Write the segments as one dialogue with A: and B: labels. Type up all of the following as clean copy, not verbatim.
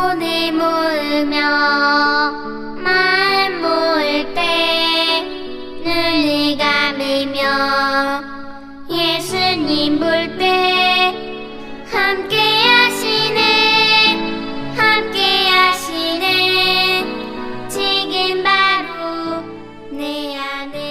A: 손을 모으며 마음 모을 때 눈을 감으며 예수님 볼 때 함께 하시네 지금 바로 내 안에.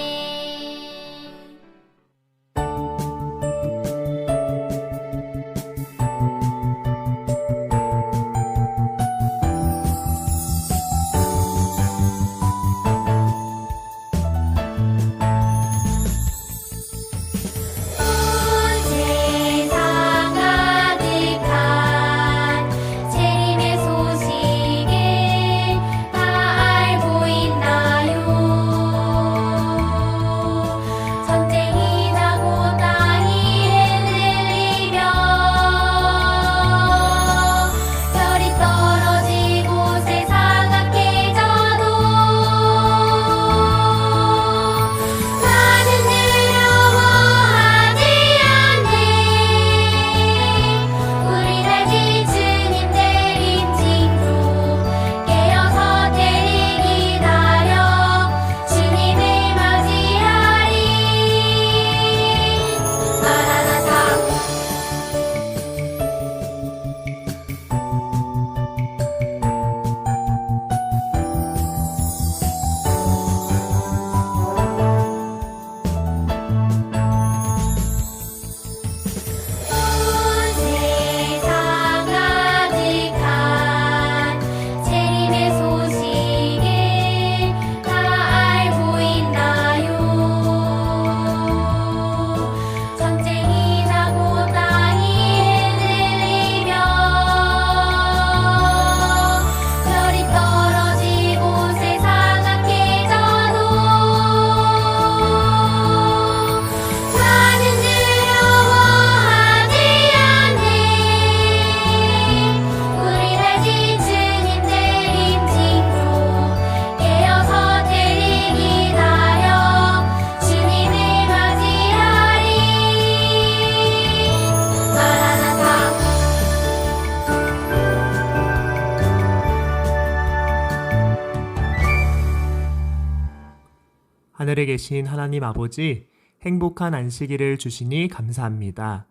B: 하늘에 계신 하나님 아버지, 행복한 안식일을 주시니 감사합니다.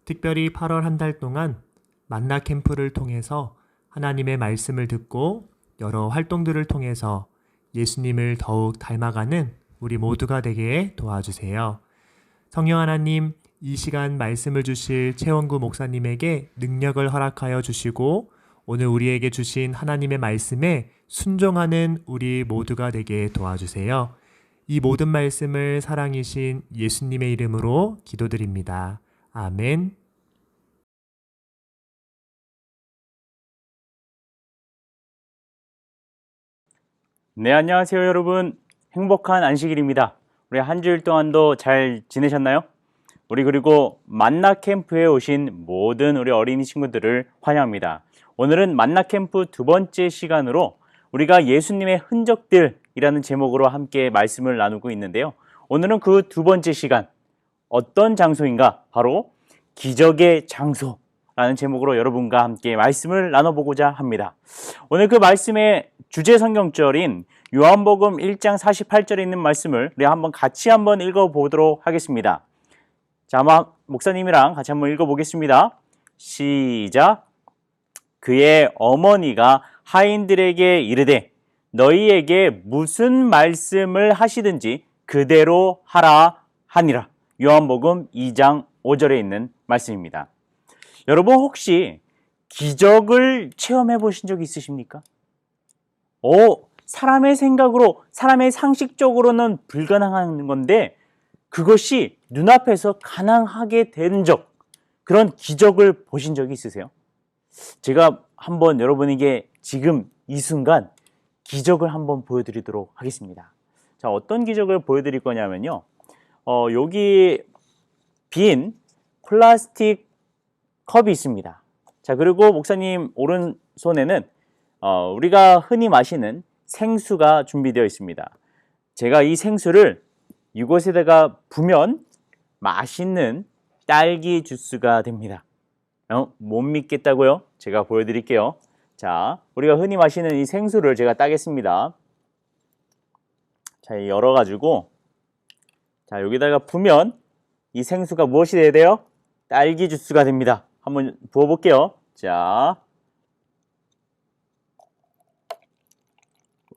B: 특별히 8월 한 달 동안 만나 캠프를 통해서 하나님의 말씀을 듣고 여러 활동들을 통해서 예수님을 더욱 닮아가는 우리 모두가 되게 도와주세요. 성령 하나님, 이 시간 말씀을 주실 최원구 목사님에게 능력을 허락하여 주시고 오늘 우리에게 주신 하나님의 말씀에 순종하는 우리 모두가 되게 도와주세요. 이 모든 말씀을 사랑이신 예수님의 이름으로 기도드립니다. 아멘.
C: 네, 안녕하세요 여러분. 행복한 안식일입니다. 우리 한 주일 동안도 잘 지내셨나요? 우리 그리고 만나 캠프에 오신 모든 우리 어린이 친구들을 환영합니다. 오늘은 만나 캠프 두 번째 시간으로 우리가 예수님의 흔적들이라는 제목으로 함께 말씀을 나누고 있는데요. 오늘은 그 두 번째 시간, 어떤 장소인가? 바로 기적의 장소라는 제목으로 여러분과 함께 말씀을 나눠보고자 합니다. 오늘 그 말씀의 주제 성경절인 요한복음 1장 48절에 있는 말씀을 우리 같이 한번 읽어보도록 하겠습니다. 자, 아마 목사님이랑 같이 한번 읽어보겠습니다. 시작. 그의 어머니가 하인들에게 이르되 너희에게 무슨 말씀을 하시든지 그대로 하라 하니라. 요한복음 2장 5절에 있는 말씀입니다. 여러분 혹시 기적을 체험해 보신 적 있으십니까? 사람의 생각으로, 사람의 상식적으로는 불가능한 건데 그것이 눈앞에서 가능하게 된 적, 그런 기적을 보신 적이 있으세요? 제가 한번 여러분에게 지금 이 순간 기적을 한번 보여드리도록 하겠습니다. 자, 어떤 기적을 보여드릴 거냐면요. 여기 빈 플라스틱 컵이 있습니다. 자, 그리고 목사님 오른손에는 우리가 흔히 마시는 생수가 준비되어 있습니다. 제가 이 생수를 이곳에다가 부면 맛있는 딸기 주스가 됩니다. 못 믿겠다고요? 제가 보여드릴게요. 자, 우리가 흔히 마시는 이 생수를 제가 따겠습니다. 자, 열어가지고, 자, 여기다가 부면 이 생수가 무엇이 돼야 돼요? 딸기 주스가 됩니다. 한번 부어볼게요. 자.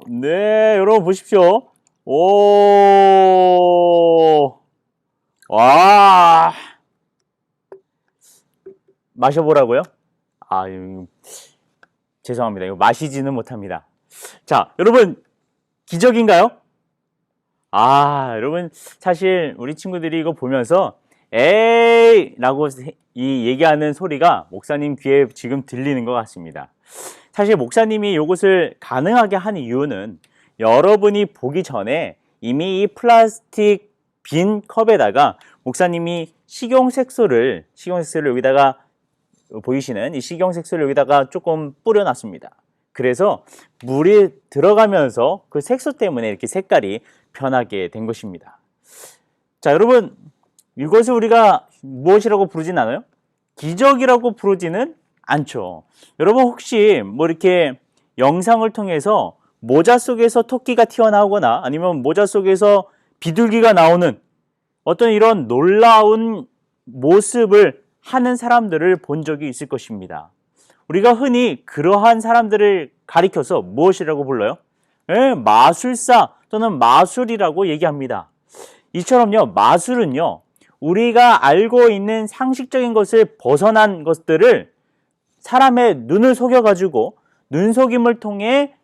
C: 네, 여러분 보십시오. 오, 와. 마셔보라고요? 아, 죄송합니다. 이거 마시지는 못합니다. 자, 여러분, 기적인가요? 아, 여러분, 사실 우리 친구들이 이거 보면서 에이! 라고 이 얘기하는 소리가 목사님 귀에 지금 들리는 것 같습니다. 사실 목사님이 이것을 가능하게 한 이유는 여러분이 보기 전에 이미 이 플라스틱 빈 컵에다가 목사님이 식용색소를 여기다가 보이시는 이 식용색소를 여기다가 조금 뿌려놨습니다. 그래서 물이 들어가면서 그 색소 때문에 이렇게 색깔이 변하게 된 것입니다. 자, 여러분, 이것을 우리가 무엇이라고 부르진 않아요? 기적이라고 부르지는 않죠. 여러분 혹시 뭐 이렇게 영상을 통해서 모자 속에서 토끼가 튀어나오거나 아니면 모자 속에서 비둘기가 나오는 어떤 이런 놀라운 모습을 하는 사람들을 본 적이 있을 것입니다. 우리가 흔히 그러한 사람들을 가리켜서 무엇이라고 불러요? 마술사 또는 마술이라고 얘기합니다. 이처럼요, 마술은요, 우리가 알고 있는 상식적인 것을 벗어난 것들을 사람의 눈을 속여가지고 눈속임을 통해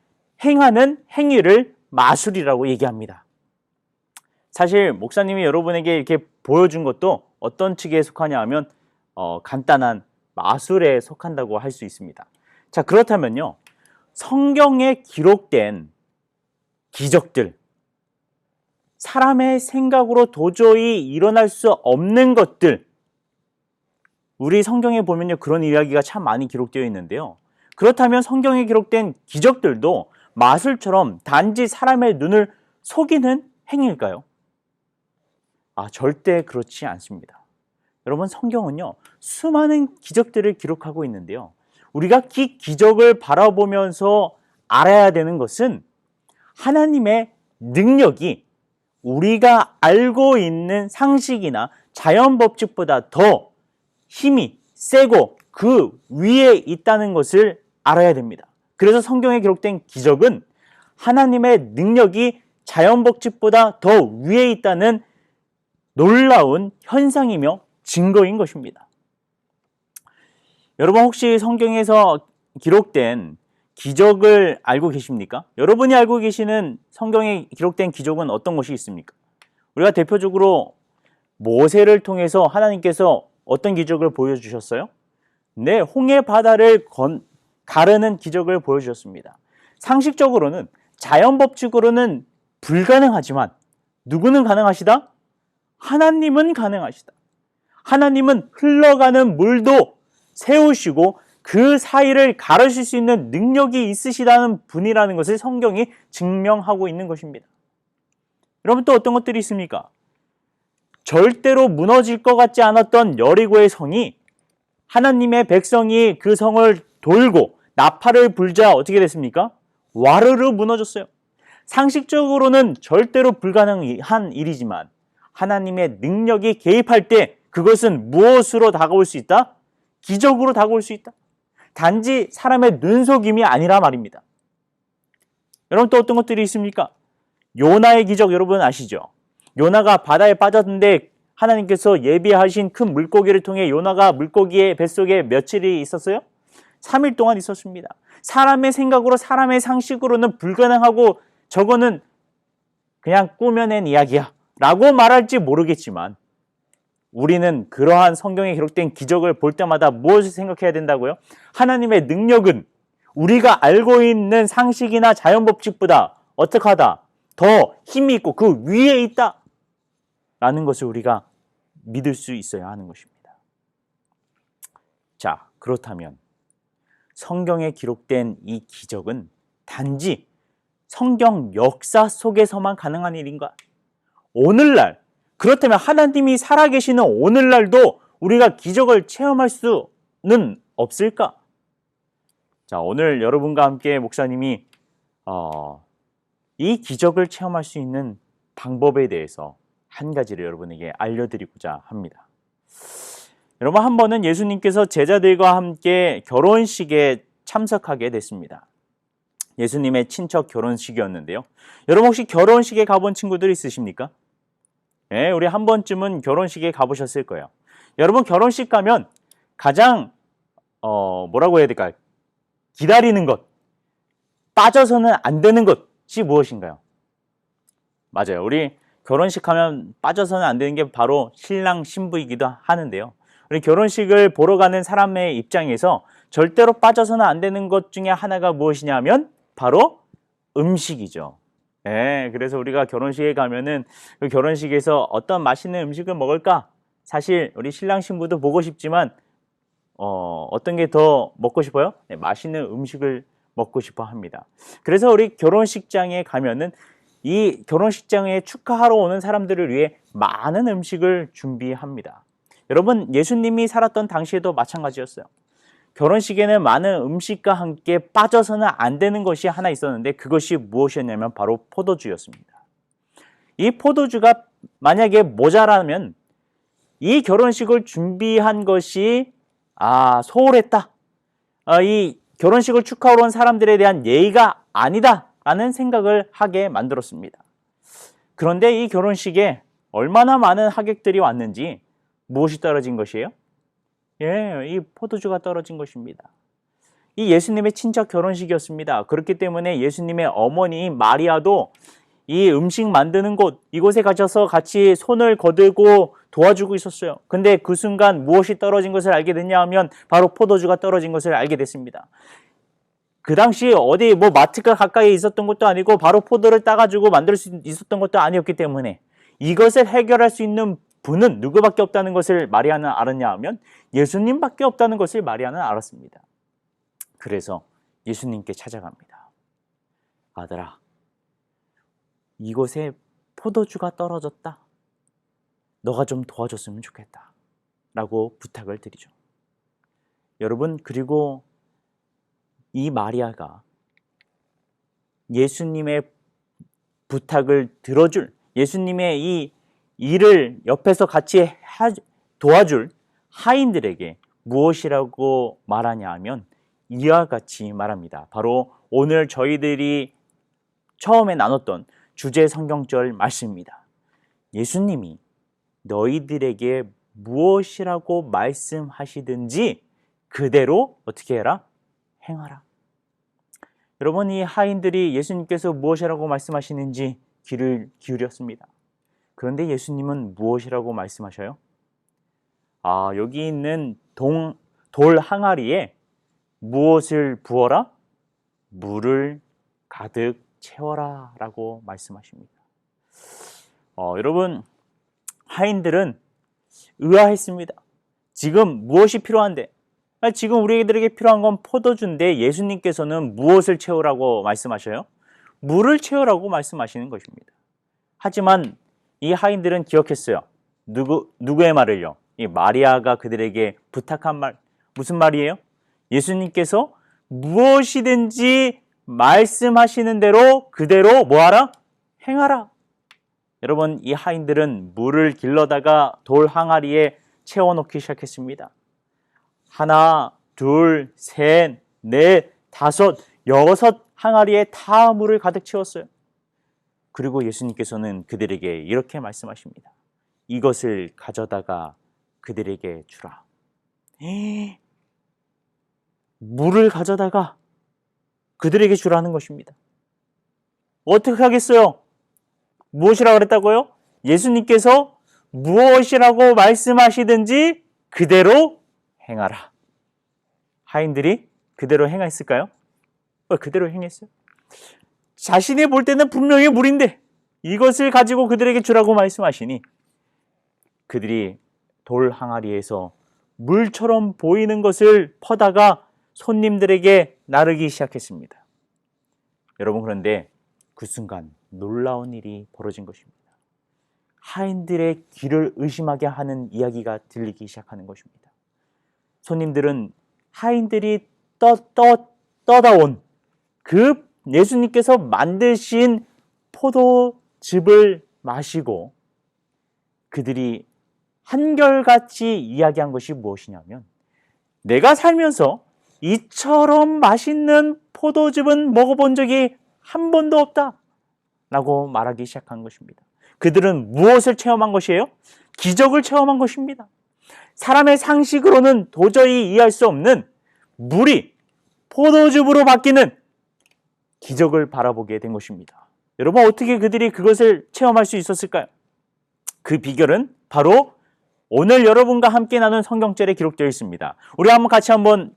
C: 행하는 행위를 마술이라고 얘기합니다. 사실 목사님이 여러분에게 이렇게 보여준 것도 어떤 측에 속하냐 하면 간단한 마술에 속한다고 할 수 있습니다. 자, 그렇다면요, 성경에 기록된 기적들, 사람의 생각으로 도저히 일어날 수 없는 것들, 우리 성경에 보면요, 그런 이야기가 참 많이 기록되어 있는데요. 그렇다면 성경에 기록된 기적들도 마술처럼 단지 사람의 눈을 속이는 행위일까요? 아, 절대 그렇지 않습니다. 여러분, 성경은요, 수많은 기적들을 기록하고 있는데요. 우리가 이 기적을 바라보면서 알아야 되는 것은 하나님의 능력이 우리가 알고 있는 상식이나 자연 법칙보다 더 힘이 세고 그 위에 있다는 것을 알아야 됩니다. 그래서 성경에 기록된 기적은 하나님의 능력이 자연 법칙보다 더 위에 있다는 놀라운 현상이며 증거인 것입니다. 여러분 혹시 성경에서 기록된 기적을 알고 계십니까? 여러분이 알고 계시는 성경에 기록된 기적은 어떤 것이 있습니까? 우리가 대표적으로 모세를 통해서 하나님께서 어떤 기적을 보여주셨어요? 네, 홍해 바다를 가르는 기적을 보여주셨습니다. 상식적으로는, 자연 법칙으로는 불가능하지만 누구는 가능하시다? 하나님은 가능하시다. 하나님은 흘러가는 물도 세우시고 그 사이를 가르실 수 있는 능력이 있으시다는 분이라는 것을 성경이 증명하고 있는 것입니다. 여러분, 또 어떤 것들이 있습니까? 절대로 무너질 것 같지 않았던 여리고의 성이, 하나님의 백성이 그 성을 돌고 나팔을 불자 어떻게 됐습니까? 와르르 무너졌어요. 상식적으로는 절대로 불가능한 일이지만 하나님의 능력이 개입할 때 그것은 무엇으로 다가올 수 있다? 기적으로 다가올 수 있다. 단지 사람의 눈속임이 아니라 말입니다. 여러분, 또 어떤 것들이 있습니까? 요나의 기적 여러분 아시죠? 요나가 바다에 빠졌는데 하나님께서 예비하신 큰 물고기를 통해 요나가 물고기의 뱃속에 며칠이 있었어요? 3일 동안 있었습니다. 사람의 생각으로, 사람의 상식으로는 불가능하고 저거는 그냥 꾸며낸 이야기야 라고 말할지 모르겠지만 우리는 그러한 성경에 기록된 기적을 볼 때마다 무엇을 생각해야 된다고요? 하나님의 능력은 우리가 알고 있는 상식이나 자연 법칙보다 어떻게 하다? 더 힘이 있고 그 위에 있다 라는 것을 우리가 믿을 수 있어야 하는 것입니다. 자, 그렇다면 성경에 기록된 이 기적은 단지 성경 역사 속에서만 가능한 일인가? 오늘날, 그렇다면 하나님이 살아계시는 오늘날도 우리가 기적을 체험할 수는 없을까? 자, 오늘 여러분과 함께 목사님이 이 기적을 체험할 수 있는 방법에 대해서 한 가지를 여러분에게 알려드리고자 합니다. 여러분, 한 번은 예수님께서 제자들과 함께 결혼식에 참석하게 됐습니다. 예수님의 친척 결혼식이었는데요. 여러분 혹시 결혼식에 가본 친구들 있으십니까? 네, 우리 한 번쯤은 결혼식에 가보셨을 거예요. 여러분 결혼식 가면 가장 뭐라고 해야 될까요? 기다리는 것, 빠져서는 안 되는 것이 무엇인가요? 맞아요. 우리 결혼식 하면 빠져서는 안 되는 게 바로 신랑 신부이기도 하는데요. 우리 결혼식을 보러 가는 사람의 입장에서 절대로 빠져서는 안 되는 것 중에 하나가 무엇이냐면 바로 음식이죠. 네, 그래서 우리가 결혼식에 가면은 그 결혼식에서 어떤 맛있는 음식을 먹을까? 사실 우리 신랑 신부도 보고 싶지만 어떤 게 더 먹고 싶어요? 네, 맛있는 음식을 먹고 싶어 합니다. 그래서 우리 결혼식장에 가면은 이 결혼식장에 축하하러 오는 사람들을 위해 많은 음식을 준비합니다. 여러분, 예수님이 살았던 당시에도 마찬가지였어요. 결혼식에는 많은 음식과 함께 빠져서는 안 되는 것이 하나 있었는데 그것이 무엇이었냐면 바로 포도주였습니다. 이 포도주가 만약에 모자라면 이 결혼식을 준비한 것이 소홀했다. 이 결혼식을 축하하러 온 사람들에 대한 예의가 아니다 라는 생각을 하게 만들었습니다. 그런데 이 결혼식에 얼마나 많은 하객들이 왔는지 무엇이 떨어진 것이에요? 예, 이 포도주가 떨어진 것입니다. 이 예수님의 친척 결혼식이었습니다. 그렇기 때문에 예수님의 어머니 마리아도 이 음식 만드는 곳, 이곳에 가셔서 같이 손을 거들고 도와주고 있었어요. 근데 그 순간 무엇이 떨어진 것을 알게 됐냐 하면 바로 포도주가 떨어진 것을 알게 됐습니다. 그 당시 어디 마트가 가까이 있었던 것도 아니고 바로 포도를 따가지고 만들 수 있었던 것도 아니었기 때문에 이것을 해결할 수 있는 분은 누구밖에 없다는 것을 마리아는 알았냐 하면 예수님밖에 없다는 것을 마리아는 알았습니다. 그래서 예수님께 찾아갑니다. 아들아, 이곳에 포도주가 떨어졌다. 너가 좀 도와줬으면 좋겠다. 라고 부탁을 드리죠. 여러분, 그리고 이 마리아가 예수님의 부탁을 들어줄, 예수님의 이 일을 옆에서 같이 도와줄 하인들에게 무엇이라고 말하냐 하면 이와 같이 말합니다. 바로 오늘 저희들이 처음에 나눴던 주제 성경절 말씀입니다. 예수님이 너희들에게 무엇이라고 말씀하시든지 그대로 어떻게 해라? 행하라. 여러분, 이 하인들이 예수님께서 무엇이라고 말씀하시는지 귀를 기울였습니다. 그런데 예수님은 무엇이라고 말씀하셔요? 여기 있는 돌 항아리에 무엇을 부어라? 물을 가득 채워라 라고 말씀하십니다. 여러분, 하인들은 의아했습니다. 지금 무엇이 필요한데? 지금 우리들에게 필요한 건 포도주인데 예수님께서는 무엇을 채우라고 말씀하셔요? 물을 채우라고 말씀하시는 것입니다. 하지만 이 하인들은 기억했어요. 누구의 말을요? 이 마리아가 그들에게 부탁한 말. 무슨 말이에요? 예수님께서 무엇이든지 말씀하시는 대로 그대로 뭐하라? 행하라. 여러분, 이 하인들은 물을 길러다가 돌 항아리에 채워놓기 시작했습니다. 하나, 둘, 셋, 넷, 다섯, 여섯 항아리에 다 물을 가득 채웠어요. 그리고 예수님께서는 그들에게 이렇게 말씀하십니다. 이것을 가져다가 그들에게 주라. 물을 가져다가 그들에게 주라는 것입니다. 어떻게 하겠어요? 무엇이라고 그랬다고요? 예수님께서 무엇이라고 말씀하시든지 그대로 행하라. 하인들이 그대로 행했을까요? 그대로 행했어요. 자신이 볼 때는 분명히 물인데 이것을 가지고 그들에게 주라고 말씀하시니 그들이 돌 항아리에서 물처럼 보이는 것을 퍼다가 손님들에게 나르기 시작했습니다. 여러분, 그런데 그 순간 놀라운 일이 벌어진 것입니다. 하인들의 귀를 의심하게 하는 이야기가 들리기 시작하는 것입니다. 손님들은 하인들이 떠다 온 그 예수님께서 만드신 포도즙을 마시고 그들이 한결같이 이야기한 것이 무엇이냐면, 내가 살면서 이처럼 맛있는 포도즙은 먹어본 적이 한 번도 없다 라고 말하기 시작한 것입니다. 그들은 무엇을 체험한 것이에요? 기적을 체험한 것입니다. 사람의 상식으로는 도저히 이해할 수 없는 물이 포도즙으로 바뀌는 기적을 바라보게 된 것입니다. 여러분, 어떻게 그들이 그것을 체험할 수 있었을까요? 그 비결은 바로 오늘 여러분과 함께 나눈 성경절에 기록되어 있습니다. 우리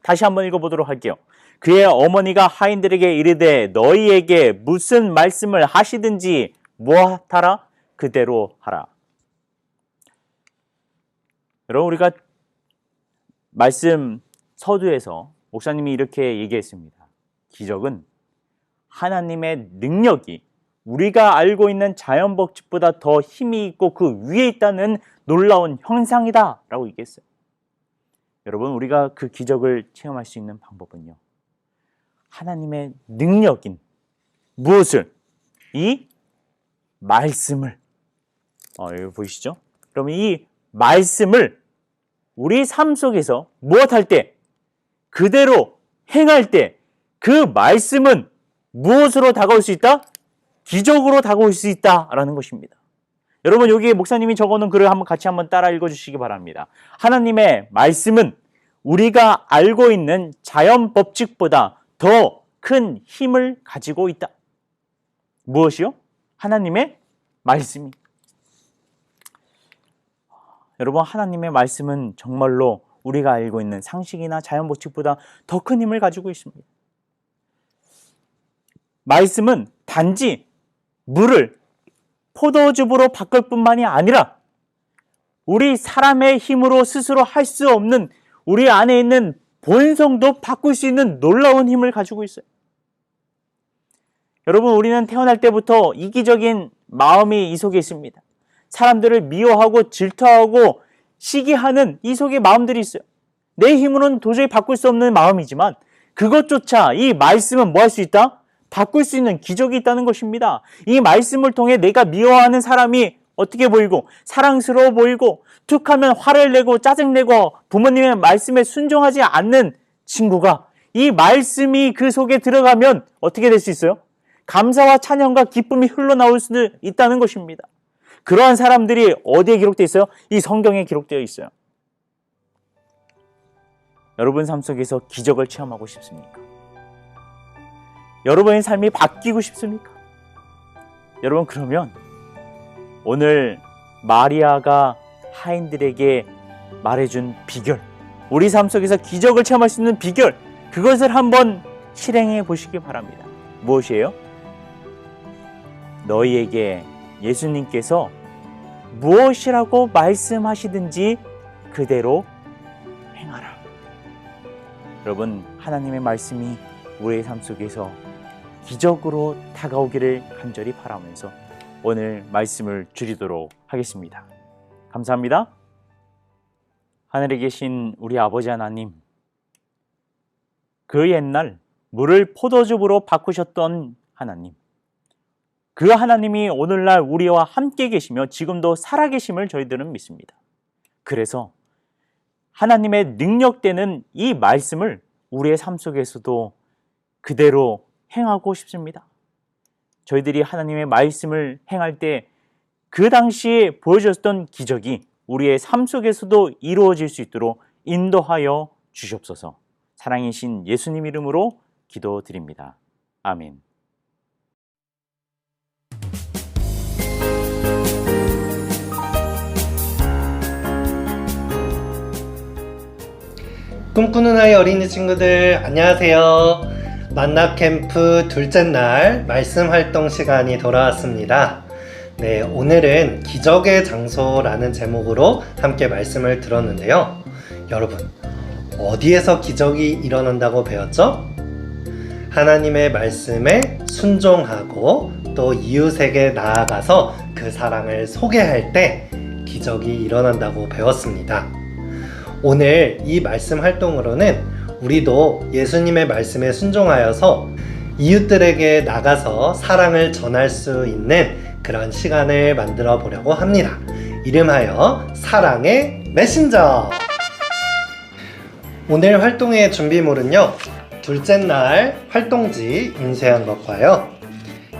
C: 다시 한번 읽어보도록 할게요. 그의 어머니가 하인들에게 이르되 너희에게 무슨 말씀을 하시든지 무엇하라? 그대로 하라. 여러분, 우리가 말씀 서두에서 목사님이 이렇게 얘기했습니다. 기적은 하나님의 능력이 우리가 알고 있는 자연 법칙보다 더 힘이 있고 그 위에 있다는 놀라운 형상이다 라고 얘기했어요. 여러분, 우리가 그 기적을 체험할 수 있는 방법은요, 하나님의 능력인 무엇을? 이 말씀을, 여기 보이시죠? 그러면 이 말씀을 우리 삶 속에서 무엇할 때, 그대로 행할 때 그 말씀은 무엇으로 다가올 수 있다? 기적으로 다가올 수 있다라는 것입니다. 여러분, 여기 목사님이 적어놓은 글을 같이 한번 따라 읽어주시기 바랍니다. 하나님의 말씀은 우리가 알고 있는 자연 법칙보다 더 큰 힘을 가지고 있다. 무엇이요? 하나님의 말씀이. 여러분, 하나님의 말씀은 정말로 우리가 알고 있는 상식이나 자연 법칙보다 더 큰 힘을 가지고 있습니다. 말씀은 단지 물을 포도즙으로 바꿀 뿐만이 아니라 우리 사람의 힘으로 스스로 할 수 없는 우리 안에 있는 본성도 바꿀 수 있는 놀라운 힘을 가지고 있어요. 여러분, 우리는 태어날 때부터 이기적인 마음이 이 속에 있습니다. 사람들을 미워하고 질투하고 시기하는 이 속에 마음들이 있어요. 내 힘으로는 도저히 바꿀 수 없는 마음이지만 그것조차 이 말씀은 뭐 할 수 있다? 바꿀 수 있는 기적이 있다는 것입니다. 이 말씀을 통해 내가 미워하는 사람이 어떻게 보이고 사랑스러워 보이고 툭하면 화를 내고 짜증내고 부모님의 말씀에 순종하지 않는 친구가 이 말씀이 그 속에 들어가면 어떻게 될 수 있어요? 감사와 찬양과 기쁨이 흘러나올 수 있다는 것입니다. 그러한 사람들이 어디에 기록되어 있어요? 이 성경에 기록되어 있어요. 여러분 삶 속에서 기적을 체험하고 싶습니까? 여러분의 삶이 바뀌고 싶습니까? 여러분, 그러면 오늘 마리아가 하인들에게 말해준 비결, 우리 삶 속에서 기적을 체험할 수 있는 비결, 그것을 한번 실행해 보시기 바랍니다. 무엇이에요? 너희에게 예수님께서 무엇이라고 말씀하시든지 그대로 행하라. 여러분, 하나님의 말씀이 우리의 삶 속에서 기적으로 다가오기를 간절히 바라면서 오늘 말씀을 줄이도록 하겠습니다. 감사합니다. 하늘에 계신 우리 아버지 하나님, 그 옛날 물을 포도즙으로 바꾸셨던 하나님, 그 하나님이 오늘날 우리와 함께 계시며 지금도 살아계심을 저희들은 믿습니다. 그래서 하나님의 능력되는 이 말씀을 우리의 삶 속에서도 그대로 행하고 싶습니다. 저희들이 하나님의 말씀을 행할 때 그 당시에 보여줬던 기적이 우리의 삶 속에서도 이루어질 수 있도록 인도하여 주시옵소서. 사랑이신 예수님 이름으로 기도드립니다. 아멘.
D: 꿈꾸는 아이 어린이 친구들, 안녕하세요. 만나캠프 둘째 날 말씀 활동 시간이 돌아왔습니다. 네, 오늘은 기적의 장소라는 제목으로 함께 말씀을 들었는데요. 여러분, 어디에서 기적이 일어난다고 배웠죠? 하나님의 말씀에 순종하고 또 이웃에게 나아가서 그 사랑을 소개할 때 기적이 일어난다고 배웠습니다. 오늘 이 말씀 활동으로는 우리도 예수님의 말씀에 순종하여서 이웃들에게 나가서 사랑을 전할 수 있는 그런 시간을 만들어 보려고 합니다. 이름하여 사랑의 메신저. 오늘 활동의 준비물은요, 둘째 날 활동지 인쇄한 것과요,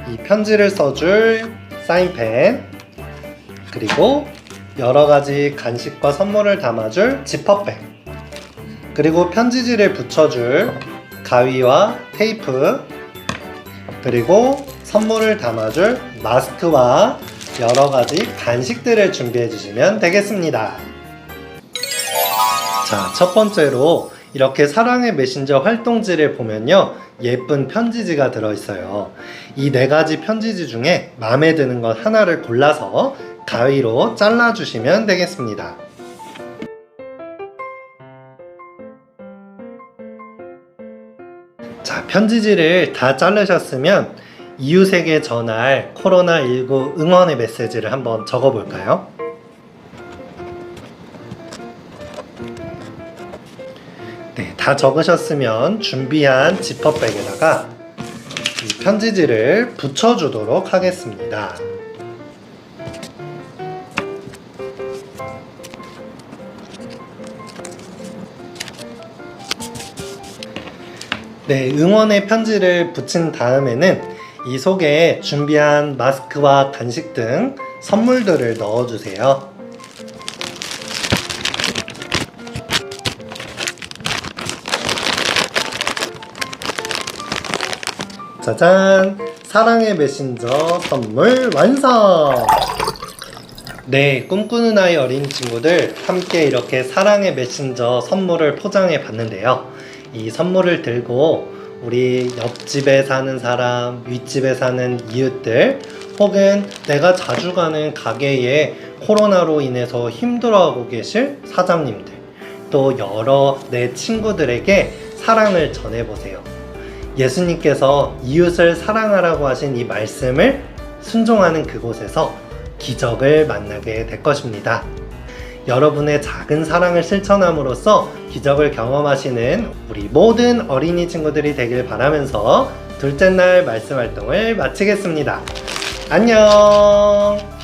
D: 이 편지를 써줄 사인펜, 그리고 여러가지 간식과 선물을 담아줄 지퍼백, 그리고 편지지를 붙여줄 가위와 테이프, 그리고 선물을 담아줄 마스크와 여러가지 간식들을 준비해 주시면 되겠습니다. 자, 첫 번째로 이렇게 사랑의 메신저 활동지를 보면요, 예쁜 편지지가 들어있어요. 이 4가지 편지지 중에 마음에 드는 것 하나를 골라서 가위로 잘라주시면 되겠습니다. 자, 편지지를 다 자르셨으면 이웃에게 전할 코로나19 응원의 메시지를 한번 적어볼까요? 네, 다 적으셨으면 준비한 지퍼백에다가 이 편지지를 붙여주도록 하겠습니다. 네, 응원의 편지를 붙인 다음에는 이 속에 준비한 마스크와 간식 등 선물들을 넣어주세요. 짜잔! 사랑의 메신저 선물 완성! 네, 꿈꾸는 아이 어린이 친구들, 함께 이렇게 사랑의 메신저 선물을 포장해 봤는데요. 이 선물을 들고 우리 옆집에 사는 사람, 윗집에 사는 이웃들, 혹은 내가 자주 가는 가게에 코로나로 인해서 힘들어하고 계실 사장님들, 또 여러 내 친구들에게 사랑을 전해보세요. 예수님께서 이웃을 사랑하라고 하신 이 말씀을 순종하는 그곳에서 기적을 만나게 될 것입니다. 여러분의 작은 사랑을 실천함으로써 기적을 경험하시는 우리 모든 어린이 친구들이 되길 바라면서 둘째 날 말씀 활동을 마치겠습니다. 안녕!